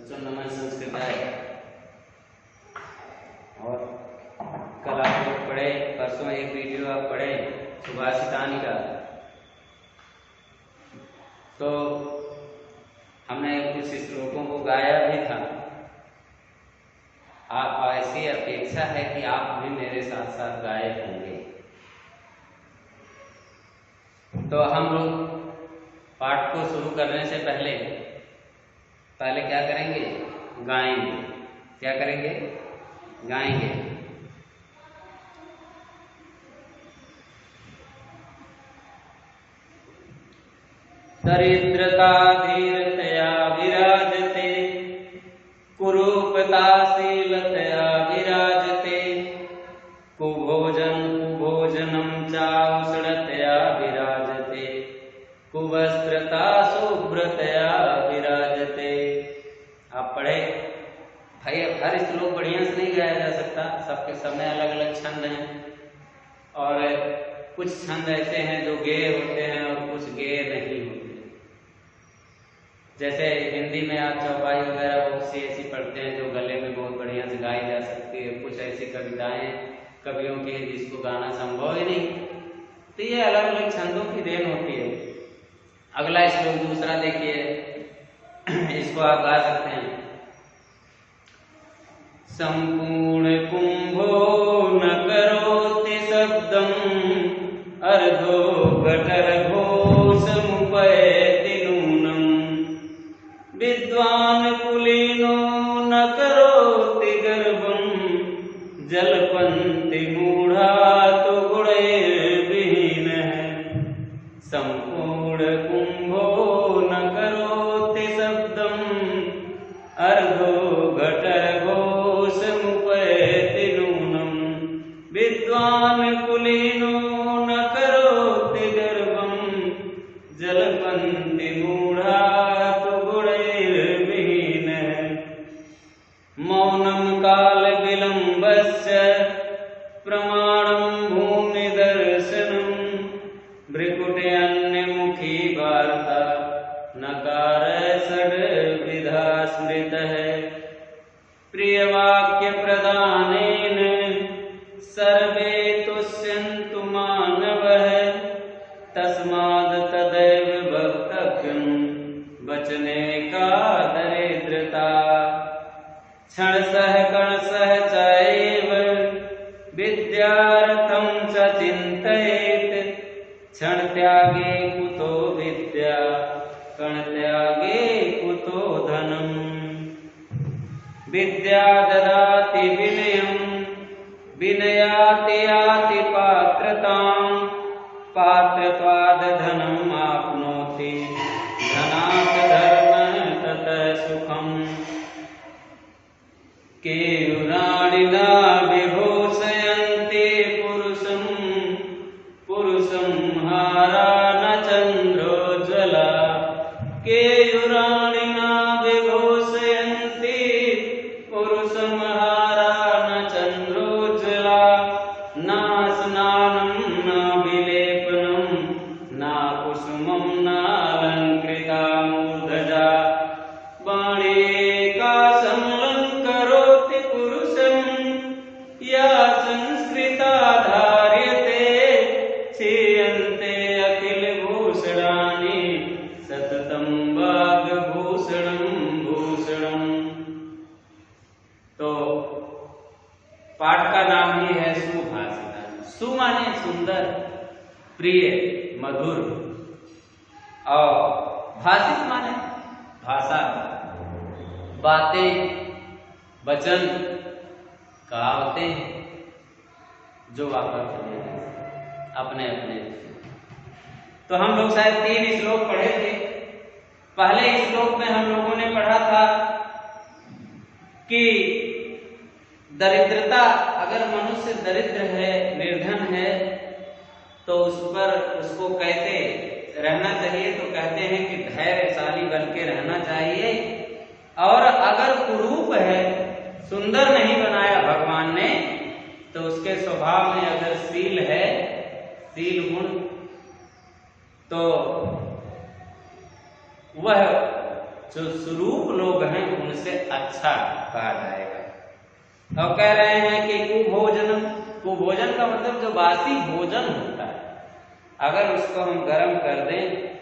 बच्चों नमन संस्कृताय। और कल आप लोग पढ़े, परसों एक वीडियो आप पढ़े सुभाषितानी का, तो हमने कुछ श्लोकों को गाया भी था। आप ऐसी अपेक्षा है कि आप भी मेरे साथ साथ गाए होंगे। तो हम लोग पाठ को शुरू करने से पहले क्या करेंगे? गाएंगे। क्या करेंगे? गाएंगे। दरिद्रता धीरतया विराजते, कुरूपताशीलतया विराजते, कुभोजनं चाउषणतया विराजते, कुवस्त्रता शुभ्रतया विराजते। आप पढ़े भाई। अब हर श्लोक बढ़िया से नहीं गाया जा सकता, सबके सब में अलग अलग छंद हैं, और कुछ छंद ऐसे हैं जो गेय होते हैं और कुछ गेय नहीं होते। जैसे हिंदी में आप चौपाई वगैरह बहुत सी ऐसी पढ़ते हैं जो गले में बहुत बढ़िया से गाई जा सकती है। कुछ ऐसी कविताएं कवियों की जिसको गाना संभव ही नहीं। तो ये अलग अलग छंदों की देन होती है। अगला श्लोक दूसरा देखिए, इसको आप गा सकते हैं। संपूर्ण कुंभो न करोति शब्दम, अर्धो घटर्घोषमुपैति नूनम, विद्वान् कुलीनो न करोति गर्वं, जल्पन्ति मूढ़ा तु गुणैर्विहीनः। संपूर्ण कुंभो न करोति शब्दं, अर्धो घटर्घोषमुपैति नूनम, विद्वान् कुलीनो न करोति गर्वं, जल्पन्ति मूढ़ा तु गुणैर्विहीनः। मौनं कालविलम्बस्य प्रमाणं भूमिदर्शनं, भ्रुकुट्यन्यमुखी वार्ता नकार षड्विधा स्मृतः। प्रियवाक्यप्रदानेन सर्वे तुष्यन्तु मानवः, तस्माद् तदैव वक्तव्यं वचने का दरिद्रता। क्षणशः कणशः चैव विद्यार्थं च चिन्तयेत्, क्षणत्यागे कुतो विद्या, कणत्यागे कुतो धनम्। विद्या ददाति विनयं, विनयाति याति पात्रतां, पात्रत्वाद् धनम् आप्नोति, धनात् धर्मः ततः सुखम्। केयूराणि न विभूषयन्ति पुरुषं, पुरुषं हारा न चन्द्रोज्ज्वला। केयूराणि न विभूषयन्ति पुरुषं हारा न चन्द्रोज्ज्वला। न स्नानं न विलेपनं न कुसुमं नालङ्कृता मूर्धजा। वाणीका समलङ्करोति पुरुषं, या संस्कृता धार्यते, क्षीयन्ते अखिलभूषणानि, सततं वाग्भूषणं भूषणम्। तो पाठ का नाम ही है सुभाषितानी। सु माने सुंदर, प्रिय, मधुर, और भाषित माने भाषा, बातें, वचन, कहावतें जो वापर चले अपने अपने। तो हम लोग शायद 3 श्लोक पढ़े थे। पहले श्लोक में हम लोगों ने पढ़ा था कि दरिद्रता, अगर मनुष्य दरिद्र है, निर्धन है, तो उसको कैसे रहना चाहिए? तो कहते हैं कि धैर्यशाली बन के रहना चाहिए। और अगर कुरूप है, सुंदर नहीं बनाया भगवान ने, तो उसके स्वभाव में अगर शील है, शील गुण, तो वह जो स्वरूप लोग हैं उनसे अच्छा कहा जाएगा। और कह रहे हैं कि कुभोजन, कुभोजन का मतलब जो बासी भोजन होता है, अगर उसको हम गर्म कर दें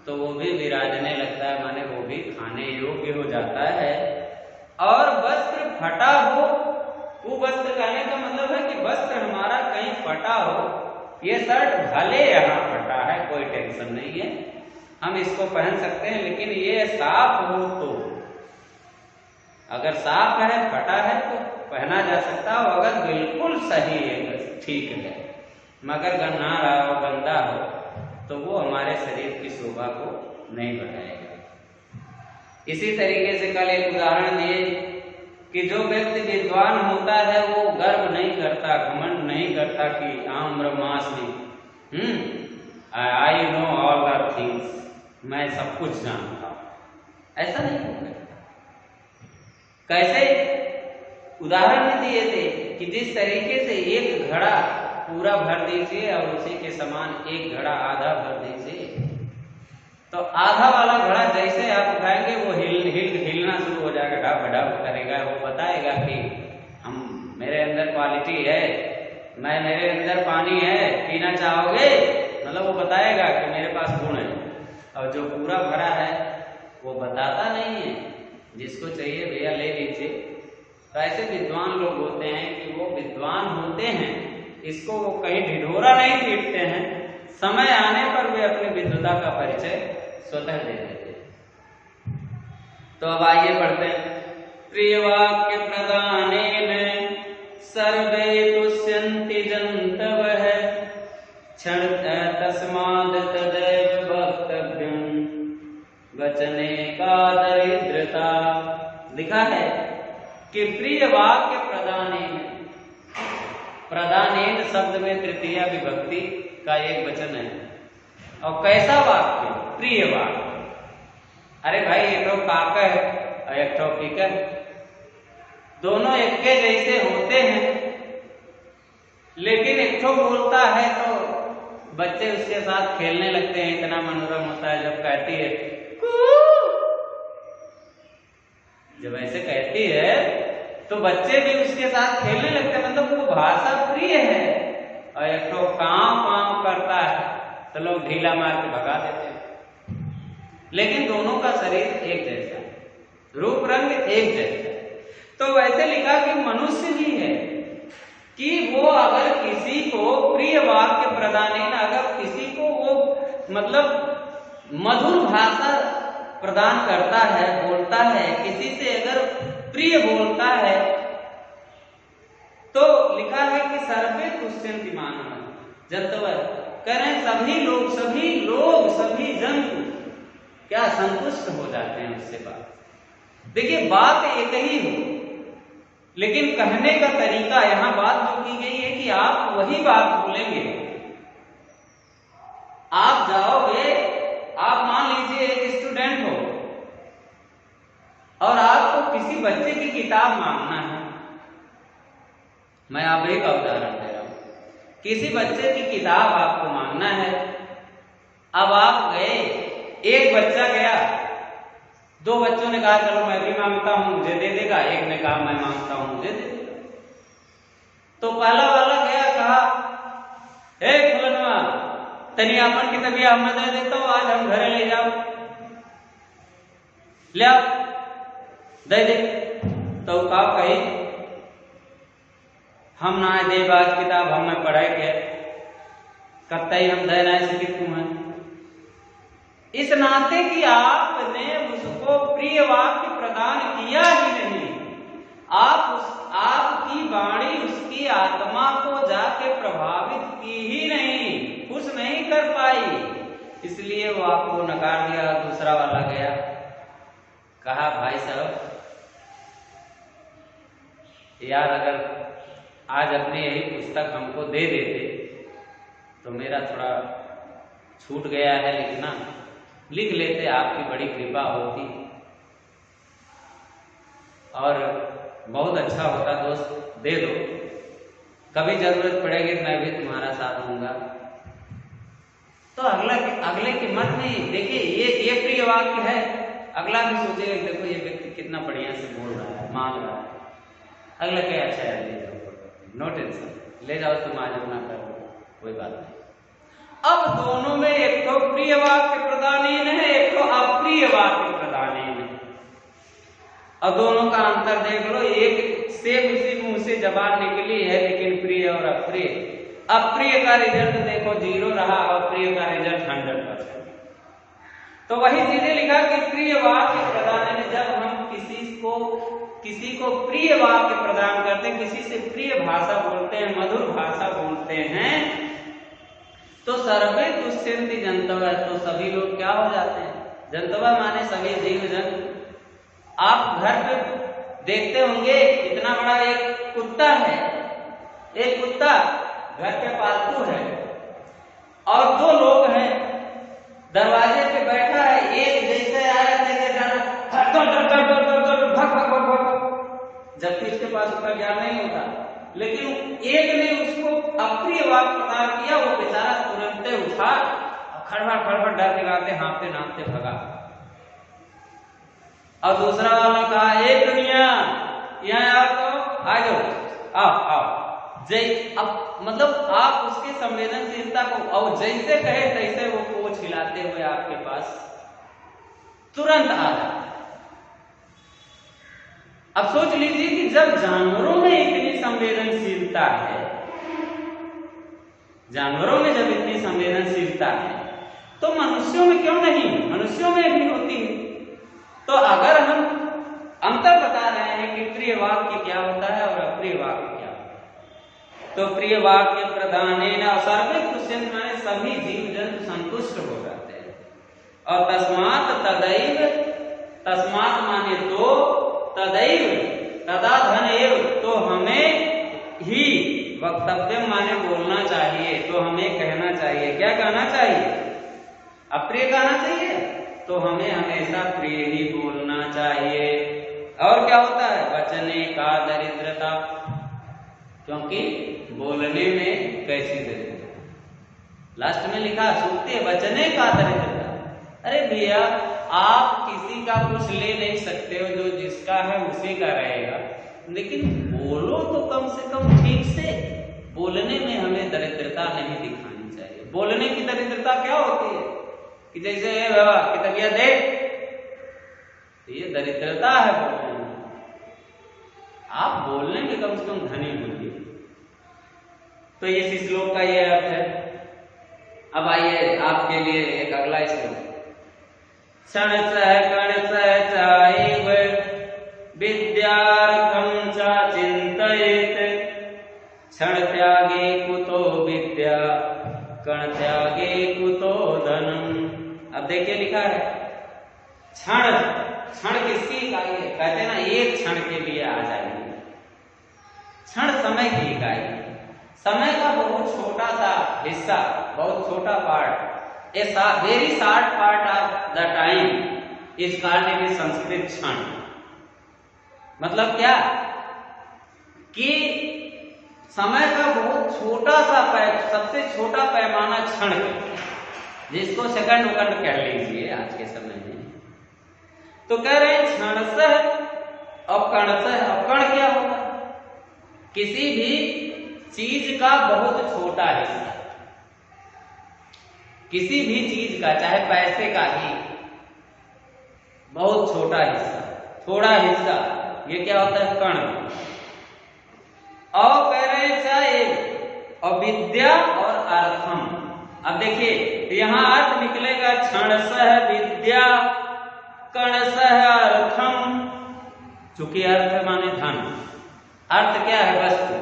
तो वो भी विराजने लगता है, माने वो भी खाने योग्य हो जाता है। और वस्त्र फटा हो, कुवस्त्र कहने का मतलब है कि वस्त्र हमारा कहीं फटा हो, ये शर्ट भले यहाँ फटा है कोई टेंशन नहीं है, हम इसको पहन सकते हैं, लेकिन ये साफ हो तो, अगर साफ है फटा है तो पहना जा सकता हो, अगर बिल्कुल सही है ठीक है, मगर गन्ना रहा हो गंदा हो तो वो हमारे शरीर की शोभा को नहीं बढ़ाएगा। इसी तरीके से कल एक उदाहरण दिए कि जो व्यक्ति विद्वान होता है वो गर्व नहीं करता, घमंड नहीं करता कि आम ब्रह्मास्मि, I know all the things, मैं सब कुछ जानता हूं, ऐसा नहीं होता। कैसे उदाहरण दिए थे कि जिस तरीके से एक घड़ा पूरा भर दीजिए और उसी के समान एक घड़ा आधा भर दीजिए, तो आधा वाला घड़ा जैसे आप उठाएंगे वो हिलना शुरू हो जाएगा, ढप ढप करेगा, वो बताएगा कि हम, मेरे अंदर क्वालिटी है, मेरे अंदर पानी है, पीना चाहोगे, मतलब वो बताएगा कि मेरे पास गुण है। और जो पूरा भरा है वो बताता नहीं है, जिसको चाहिए भैया ले लीजिए। तो ऐसे विद्वान लोग होते हैं कि वो विद्वान होते हैं, इसको वो कहीं ढिढोरा नहीं पीटते हैं, समय आने पर वे अपनी विद्वता का परिचय स्वतः दे देते हैं। तो अब आइए पढ़ते हैं। प्रिय वाक्य प्रदानेन सर्वे तुष्यन्ति जन्तवः क्षण तस्माद् तदैव वक्तव्यं वचने का दरिद्रता। लिखा है कि प्रिय वाक्य प्रदानेन, प्रदानेन शब्द में तृतीया विभक्ति का एक वचन है। और कैसा वाक्य? प्रिय वाक्य। अरे भाई एक ठो काका है और एक ठो पीकर, दोनों एक के जैसे होते हैं, लेकिन एक ठो बोलता है तो बच्चे उसके साथ खेलने लगते हैं, इतना मनोरम होता है जब कहती है जब ऐसे कहती है तो बच्चे भी उसके साथ खेलने लगते हैं, मतलब वो भाषा प्रिय है। और एक तो काम करता है तो लोग ढीला मार के भगा देते हैं, लेकिन दोनों का शरीर एक जैसा है, रूप रंग एक जैसा है। तो वैसे लिखा कि मनुष्य ही है कि वो अगर किसी को प्रिय वाक्य प्रदान, अगर किसी को वो मतलब मधुर भाषा प्रदान करता है, बोलता है, किसी से अगर प्रिय बोलता है, तो लिखा है कि सर्वे तुष्यन्ति मानवः जन्तवः, करें सभी लोग सभी जंतु क्या संतुष्ट हो जाते हैं उससे। बात देखिए, बात एक ही हो, लेकिन कहने का तरीका, यहां बात जो की गई है कि आप वही बात बोलेंगे। आप जाओगे, आप मान लीजिए एक स्टूडेंट हो और आपको किसी बच्चे की किताब मांगना है, मैं आप ही का उदाहरण दे रहा हूं, किसी बच्चे की किताब आपको मांगना है। अब आप गए, एक बच्चा गया, दो बच्चों ने कहा चलो मैं भी मांगता हूं मुझे दे देगा, एक ने कहा मैं मांगता हूं मुझे दे देगा। तो पहला वाला गया, कहा हे फलनवा तनी आपन की तबिया मैं दे देता हूं, आज हम घरे ले जाओ, ले आओ, दे दे। तो का कही हम ना दे बात किताब हमें पढ़े के कतई हम दे ना सकित तुम्हें, इस नाते कि आपने उसको प्रिय वाक्य प्रदान किया ही नहीं, आपकी वाणी उसकी आत्मा को जाके प्रभावित की ही नहीं, खुश नहीं कर पाई, इसलिए वो आपको नकार दिया। दूसरा वाला गया, कहा भाई साहब यार अगर आज अपनी यही पुस्तक हमको दे देते तो मेरा थोड़ा छूट गया है लिखना, लिख लेते, आपकी बड़ी कृपा होती और बहुत अच्छा होता दोस्त, दे दो, कभी जरूरत पड़ेगी मैं भी तुम्हारा साथ दूंगा। तो अगले के मन में देखिए ये प्रिय वाक्य है, अगला भी सोचेगा देखो ये व्यक्ति कितना बढ़िया से बोल रहा है, मांग रहा है। अगला क्या, अच्छा है ले जाओ, नो टेंशन, ले जाओ तुम आज अपना कर लो, कोई बात नहीं। अब दोनों में एक तो प्रिय वाक्य प्रदानीन है, एक तो अप्रिय वाक्य प्रदानीन है। अब दोनों का अंतर देख लो, एक सेम उसी मुंह से जबान निकली है लेकिन प्रिय और अप्रिय। अप्रिय का रिजल्ट देखो 0 रहा और प्रिय का रिजल्ट 100%। तो वही चीजें लिखा कि प्रिय वाक्य प्रदान में जब हम किसी को प्रिय वाक्य प्रदान करते हैं, किसी से प्रिय भाषा बोलते हैं, मधुर भाषा बोलते हैं, तो सर्वे दुष्यंति जंतवः, तो सभी लोग क्या हो जाते हैं, जंतवः माने सभी जीव जंतु। आप घर पे देखते होंगे इतना बड़ा एक कुत्ता है, एक कुत्ता घर पे पालतू है और 2 लोग हैं, दरवाजे पे बैठा है, एक जैसे आया जैसे जबकि उसके पास उसका ज्ञान नहीं होता, लेकिन एक ने उसको अप्रिय वाक्य प्रदान किया, वो बेचारा तुरंत उठा, खड़बड़ डर दिखाते हाँफते नापते भगा। और दूसरा वाला कहा एक दुनिया यहाँ आओ, तो आ जाओ, आओ अब मतलब आप उसकी संवेदनशीलता को और जैसे कहे तैसे वो पोंछ हिलाते हुए आपके पास तुरंत आ जाए। अब सोच लीजिए कि जब जानवरों में इतनी संवेदनशीलता है, जानवरों में जब इतनी संवेदनशीलता है तो मनुष्यों में क्यों नहीं, मनुष्यों में भी होती है। तो अगर हम अंतर बता रहे हैं कि प्रिय वाक्य क्या होता है और अप्रिय वाक्य क्या होता है, तो प्रिय वाक्य प्रदानेन सर्वे तुष्यन्ति माने सभी जीव जंतु संतुष्ट हो जाते हैं। और तस्मात् तदैव, तस्मात् माने तो, तदैव तदा धन एव, तो हमें ही वक्तव्य माने बोलना चाहिए, तो हमें कहना चाहिए। क्या कहना चाहिए, अप्रिय कहना चाहिए, तो हमें हमेशा प्रिय ही बोलना चाहिए। और क्या होता है, वचने का दरिद्रता, क्योंकि बोलने में कैसी दरिद्रता, लास्ट में लिखा सूक्ति वचने का दरिद्रता। अरे भैया आप किसी का कुछ ले नहीं सकते हो, जो जिसका है उसी का रहेगा, लेकिन बोलो तो कम से कम ठीक से। बोलने में हमें दरिद्रता नहीं दिखानी चाहिए। बोलने की दरिद्रता क्या होती है कि जैसे बाबा की तबीयत है, तो ये दरिद्रता है बोलने में। आप बोलने में कम से कम धनी बोलिए। तो इस श्लोक का ये अर्थ है। अब आइए आपके लिए एक अगला श्लोक, क्षण सह कण सह चाइव विद्यार्थं च चिन्तयेत्, क्षण त्यागे कुतो विद्या कण त्यागे कुतो धनम। अब देखिए लिखा है क्षण, क्षण किसकी इकाई है, कहते हैं ना एक क्षण के लिए आ जाएगी। क्षण समय की इकाई, समय का बहुत छोटा सा हिस्सा, बहुत छोटा part, a very short part of the time is called in Sanskrit क्षण। मतलब क्या कि समय का बहुत छोटा सा सबसे छोटा पैमाना क्षण, जिसको सेकंड वकंड कह लीजिए आज के समय में। तो कह रहे हैं क्षणशः और कणशः। और कण क्या होता है, किसी भी चीज का बहुत छोटा हिस्सा, किसी भी चीज का, चाहे पैसे का ही बहुत छोटा हिस्सा, थोड़ा हिस्सा, ये क्या होता है, कण। और कह रहे हैं चाहे अविद्या और अर्थम। अब देखिए यहाँ अर्थ निकलेगा क्षणशः विद्या कणशः अर्थम, चूंकि अर्थ माने धन, अर्थ क्या है, वस्तु,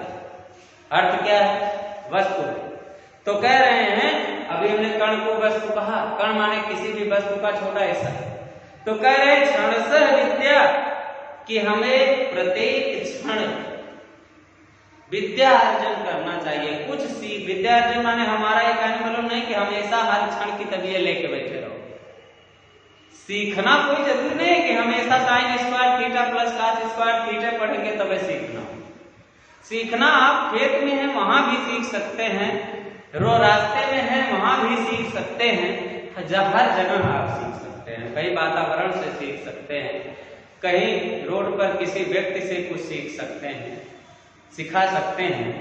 अर्थ क्या है, वस्तु। तो कह रहे हैं, अभी हमने कण को वस्तु कहा, कण माने किसी भी वस्तु का छोटा हिस्सा। तो कह रहे हैं क्षणशः विद्या कि हमें प्रत्येक क्षण विद्या अर्जन करना चाहिए। कुछ सीख, विद्या अर्जन माने हमारा ये कहने मतलब नहीं कि हमेशा हर क्षण की तबीयत लेके बैठे रहो। सीखना कोई जरूरी नहीं है कि हमेशा sine square theta plus cos square theta पढ़ेंगे तब सीखना। सीखना आप खेत में है वहां भी सीख सकते हैं, रो रास्ते में है वहां भी सीख सकते हैं, हर जगह आप सीख सकते हैं, कहीं वातावरण से सीख सकते हैं, कहीं रोड पर किसी व्यक्ति से कुछ सीख सकते हैं, सिखा सकते हैं।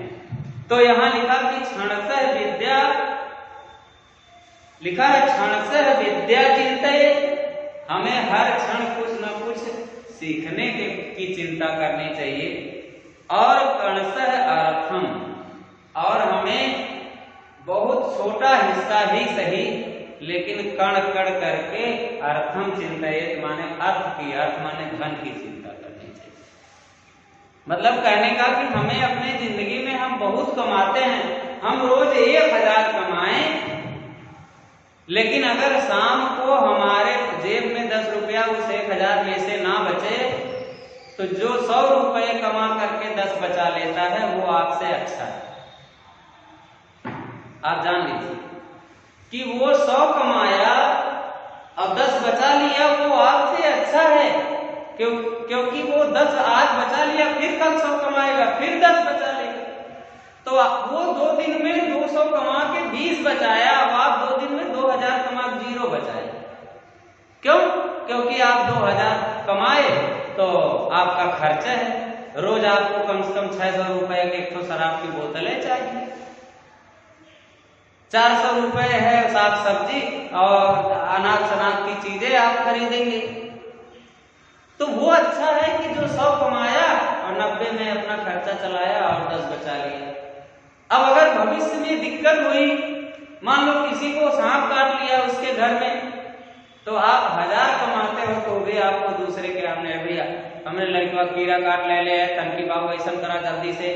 तो यहाँ लिखा कि क्षणशः विद्या, लिखा है क्षणशः विद्या चिंतयेत्, हमें हर क्षण कुछ न कुछ सीखने की चिंता करनी चाहिए। और कणशः अर्थम, और हमें बहुत छोटा हिस्सा ही सही लेकिन कण कण करके अर्थम चिंतयेत् माने अर्थ की, अर्थ माने धन की चिंता करनी चाहिए। मतलब कहने का कि हमें अपने जिंदगी में हम बहुत कमाते हैं, हम रोज 1000 कमाएं, लेकिन अगर शाम को हमारे जेब में 10 रुपया उस 1000 में से ना बचे, तो जो 100 रुपये कमा करके 10 बचा लेता है वो आपसे अच्छा है। आप जान लीजिए कि वो 100 कमाया और 10 बचा लिया, वो आपसे अच्छा है, क्योंकि वो 10 आज बचा लिया, फिर कल 100 कमाएगा, फिर 10 बचा लेगा। तो वो 2 दिन में 200 कमा के 20 बचाया, अब आप 2 दिन में 2000 कमा 0 बचाए। क्यों? क्योंकि आप 2000 कमाए तो आपका खर्चा है, रोज आपको कम से कम 600 रुपए के 100 शराब की बोतलें चाहिए, 400 रुपए है साग सब्जी और अनाज शनाज की चीजें आप खरीदेंगे। तो वो अच्छा है कि जो 100 कमाया और 90 में अपना खर्चा चलाया और 10 बचा लिया। अब अगर भविष्य में दिक्कत हुई, मान लो किसी को सांप काट लिया उसके घर में, तो आप 1000 कमाते हो तो भी आपको दूसरे के हमने भैया हमने लड़का कीड़ा काट ले लिया, तनकी बाबू ऐसा करा जल्दी से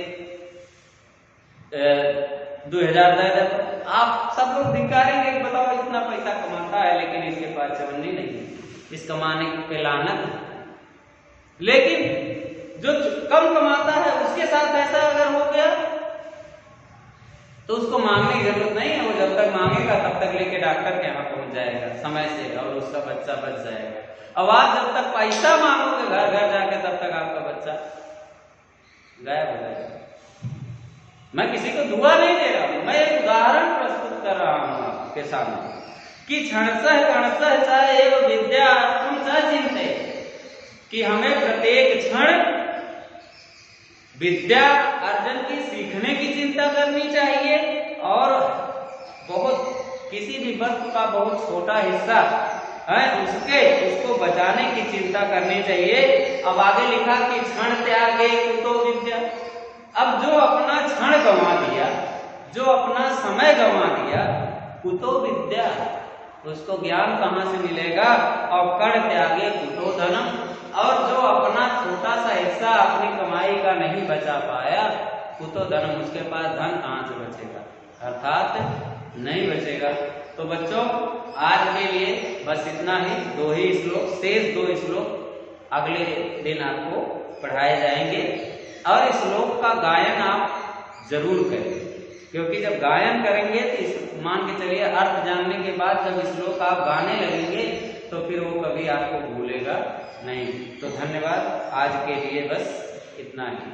2000 दे दे, आप सब लोग धिकारेंगे, बताओ इतना पैसा कमाता है लेकिन इसके पास चवन्नी नहीं, इस कमाने पे लानत। लेकिन जो कम कमाता है उसके साथ ऐसा अगर हो गया तो उसको मांगने की जरूरत नहीं है, वो जब तक मांगेगा तब तक लेके डॉक्टर के यहाँ पहुंच जाएगा समय से और उसका बच्चा बच जाएगा। अब आप जब तक पैसा मांगोगे घर घर जाके तब तक आपका बच्चा गायब हो जाएगा। मैं किसी को दुआ नहीं दे रहा हूं, मैं एक उदाहरण प्रस्तुत कर रहा हूं आपके सामने कि क्षणशः कणशः चाहे एवं विद्या अर्थम च चिंतयेत्, कि हमें प्रत्येक क्षण विद्या अर्जन की, सीखने की चिंता करनी चाहिए और बहुत किसी भी वस्तु का बहुत छोटा हिस्सा है उसको बचाने की चिंता करनी चाहिए। अब आगे लिखा कि क्षण त्यागे कुतो विद्या, अब जो अपना क्षण गंवा दिया, जो अपना समय गंवा दिया, कुतो विद्या, उसको ज्ञान कहाँ से मिलेगा। और कण त्यागे कुतो धनम, और जो अपना छोटा सा हिस्सा अपनी कमाई का नहीं बचा पाया, कुतो धनम, उसके पास धन कहाँ से बचेगा, अर्थात नहीं बचेगा। तो बच्चों आज के लिए बस इतना ही, 2 ही श्लोक, शेष 2 श्लोक अगले दिन आपको पढ़ाए जाएंगे और इस श्लोक का गायन आप जरूर करें, क्योंकि जब गायन करेंगे तो मान के चलिए अर्थ जानने के बाद जब श्लोक आप गाने लगेंगे तो फिर वो कभी आपको भूलेगा नहीं। तो धन्यवाद, आज के लिए बस इतना ही।